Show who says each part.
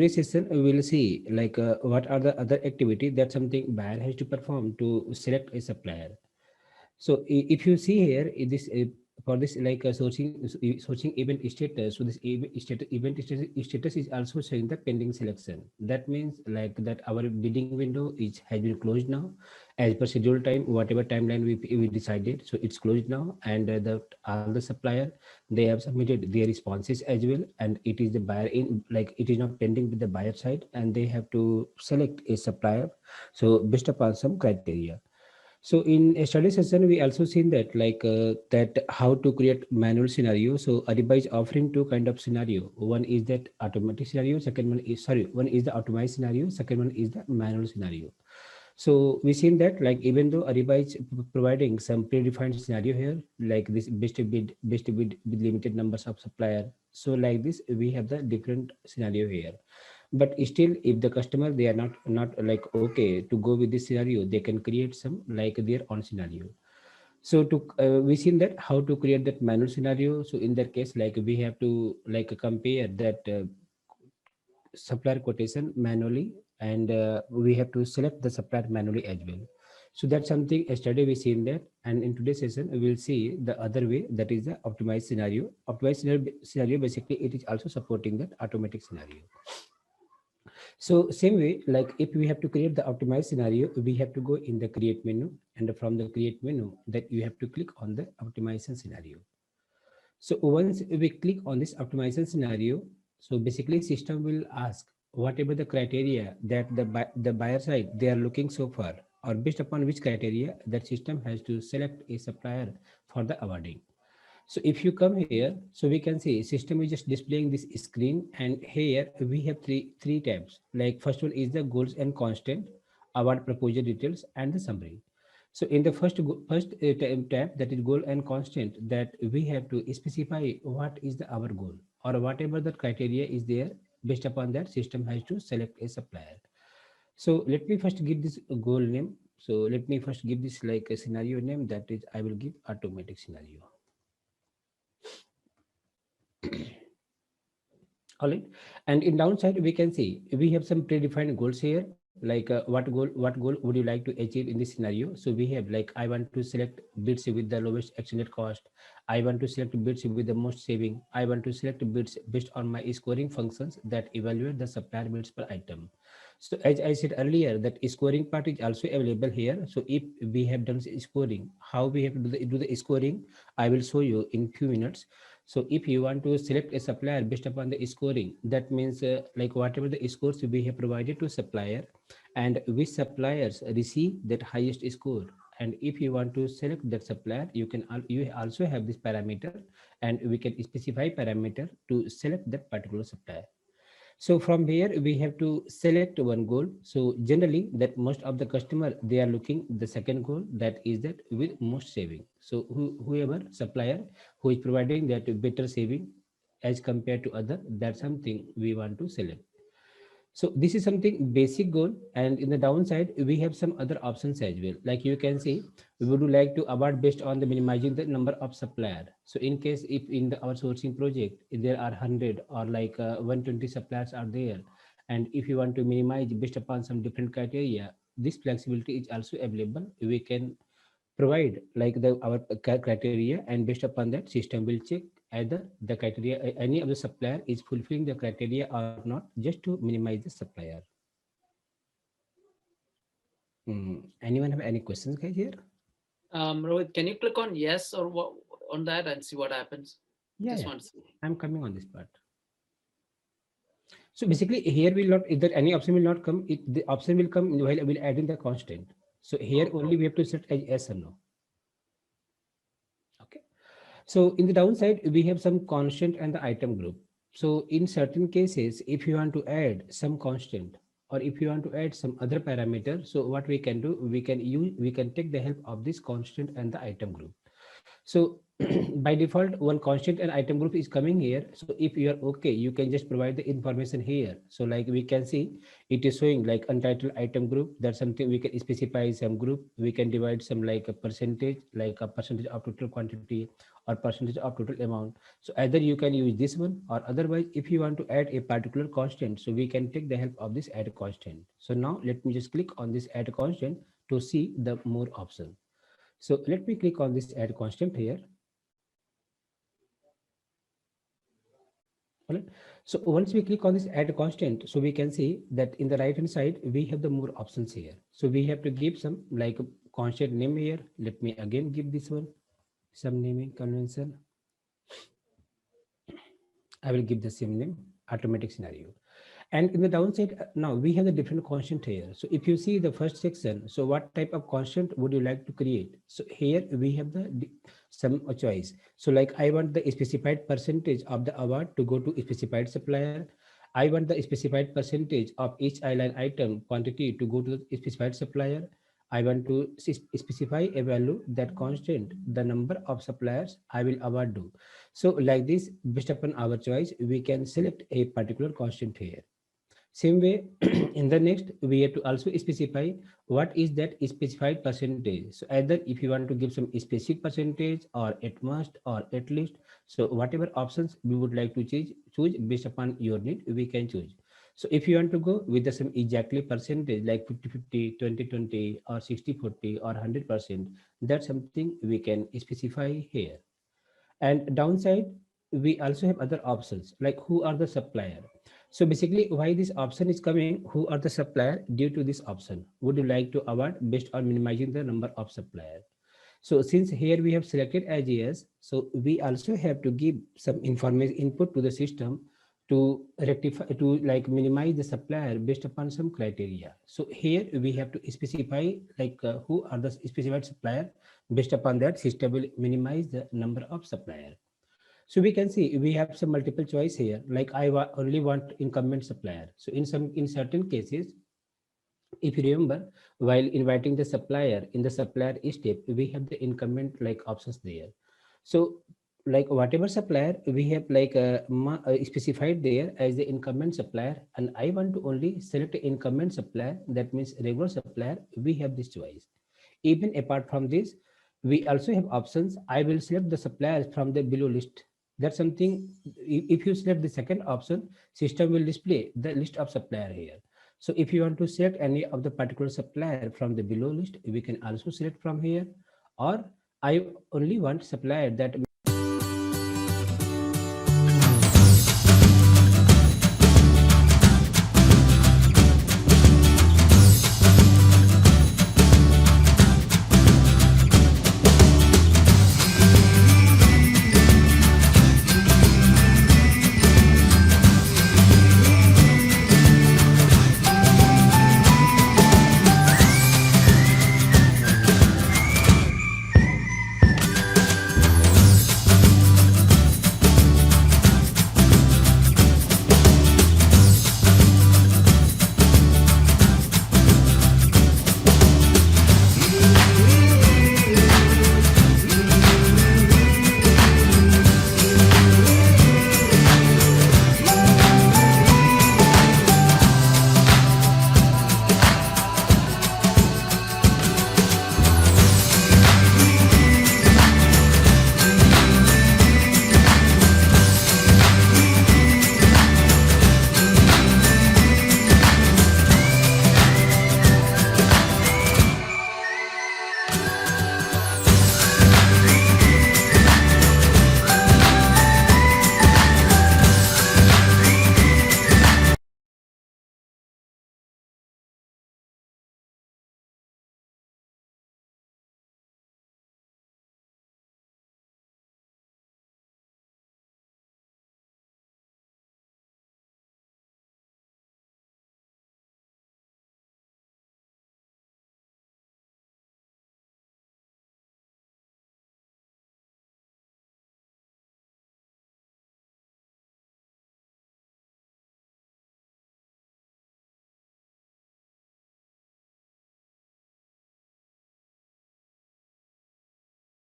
Speaker 1: today's session, we will see like what are the other activity that something buyer has to perform to select a supplier. So if you see here this for this like sourcing event status, so this event status is also showing the pending selection. That means like that our bidding window is has been closed now as per schedule time, whatever timeline we decided. So it's closed now, and the all the supplier, they have submitted their responses as well, and it is the buyer in like it is not pending with the buyer side, and they have to select a supplier so based upon some criteria. So in a study session, we also seen that like that how to create manual scenario. So Ariba is offering two kind of scenario. One is that automatic scenario. Second one is one is the optimized scenario. Second one is the manual scenario. So we seen that like even though Ariba is providing some predefined scenario here, like this best bid with limited numbers of supplier. So like this, we have the different scenario here. But still, if the customer they are not like okay to go with this scenario, they can create some like their own scenario. So to we seen that how to create that manual scenario. So in that case, like we have to like compare that supplier quotation manually, and we have to select the supplier manually as well. So that's something yesterday we seen that, and in today's session we will see the other way, that is the optimized scenario. Optimized scenario basically it is also supporting that automatic scenario. So same way, like if we have to create the optimized scenario, we have to go in the create menu, and from the create menu that you have to click on the optimization scenario. So once we click on this optimization scenario, so basically system will ask whatever the criteria that the buyer side they are looking so far, or based upon which criteria that system has to select a supplier for the awarding. So if you come here, so we can see system is just displaying this screen, and here we have three tabs. Like first one is the goals and constant, award proposal details, and the summary. So in the tab, that is goal and constant, that we have to specify what is the our goal, or whatever the criteria is there. Based upon that, system has to select a supplier. So let me first give this a goal name. So let me first give this like a scenario name, that is I will give automatic scenario. All right. And in downside, we can see we have some predefined goals here. Like what goal would you like to achieve in this scenario? So we have like I want to select bids with the lowest exchange cost. I want to select bids with the most saving. I want to select bids based on my scoring functions that evaluate the supplier bids per item. So as I said earlier, that scoring part is also available here. So if we have done scoring, how we have to do the scoring, I will show you in few minutes. So if you want to select a supplier based upon the scoring, that means like whatever the scores we have provided to supplier, and which suppliers receive that highest score. And if you want to select that supplier, you also have this parameter, and we can specify parameter to select that particular supplier. So from here we have to select one goal. So generally that most of the customer they are looking the second goal, that is that with most saving. So whoever supplier who is providing that better saving as compared to other, that's something we want to select. So this is something basic goal, and in the downside we have some other options as well. Like you can see, we would like to award based on the minimizing the number of supplier. So in case if in our sourcing project if there are 100 or like 120 suppliers are there, and if you want to minimize based upon some different criteria, this flexibility is also available. We can provide like the our criteria, and based upon that system will check either the criteria any of the supplier is fulfilling the criteria or not, just to minimize the supplier. Anyone have any questions guys here?
Speaker 2: Rohit, can you click on yes or what on that and see what happens?
Speaker 1: Yeah,
Speaker 2: Just
Speaker 1: yeah,
Speaker 2: want to see.
Speaker 1: I'm coming on this part. So basically here will not, if there any option will not come, the option will come while I will add in the constant. So here
Speaker 2: Okay.
Speaker 1: only we have to set as yes or no. Okay. So in the downside, we have some constant and the item group. So in certain cases, if you want to add some constant, or if you want to add some other parameter, so what we can do, we can take the help of this constant and the item group. So by default, one constant and item group is coming here. So if you are okay, you can just provide the information here. So like we can see, it is showing like untitled item group. That's something we can specify some group. We can divide some like a percentage, like a percentage of total quantity or percentage of total amount. So either you can use this one, or otherwise, if you want to add a particular constant, so we can take the help of this add constant. So now let me just click on this add constant to see the more option. So let me click on this add constant here. Alright. So once we click on this add constant, so we can see that in the right hand side, we have the more options here. So we have to give some like a constant name here. Let me again give this one some naming convention. I will give the same name, automatic scenario. And in the downside, now we have the different constant here. So if you see the first section, so what type of constant would you like to create? So here we have the some choice. So like I want the specified percentage of the award to go to specified supplier. I want the specified percentage of each line item quantity to go to the specified supplier. I want to specify a value that constant the number of suppliers I will award to. So like this, based upon our choice, we can select a particular constant here. Same way, in the next, we have to also specify what is that specified percentage. So either if you want to give some specific percentage or at most or at least, so whatever options we would like to choose based upon your need, we can choose. So if you want to go with the some exactly percentage like 50-50, 20-20 or 60-40 or 100%, that's something we can specify here. And downside, we also have other options like who are the supplier. So basically why this option is coming, who are the supplier due to this option would you like to award based on minimizing the number of supplier. So since here we have selected as yes, so we also have to give some information input to the system to rectify, to like minimize the supplier based upon some criteria. So here we have to specify like who are the specified supplier. Based upon that, system will minimize the number of supplier. So we can see we have some multiple choice here. Like only want incumbent supplier. So in certain cases, if you remember, while inviting the supplier in the supplier step, we have the incumbent like options there. So like whatever supplier we have like specified there as the incumbent supplier, and I want to only select the incumbent supplier, that means regular supplier, we have this choice. Even apart from this, we also have options. I will select the suppliers from the below list. That's something, if you select the second option, system will display the list of supplier here. So if you want to select any of the particular supplier from the below list, we can also select from here. Or I only want supplier that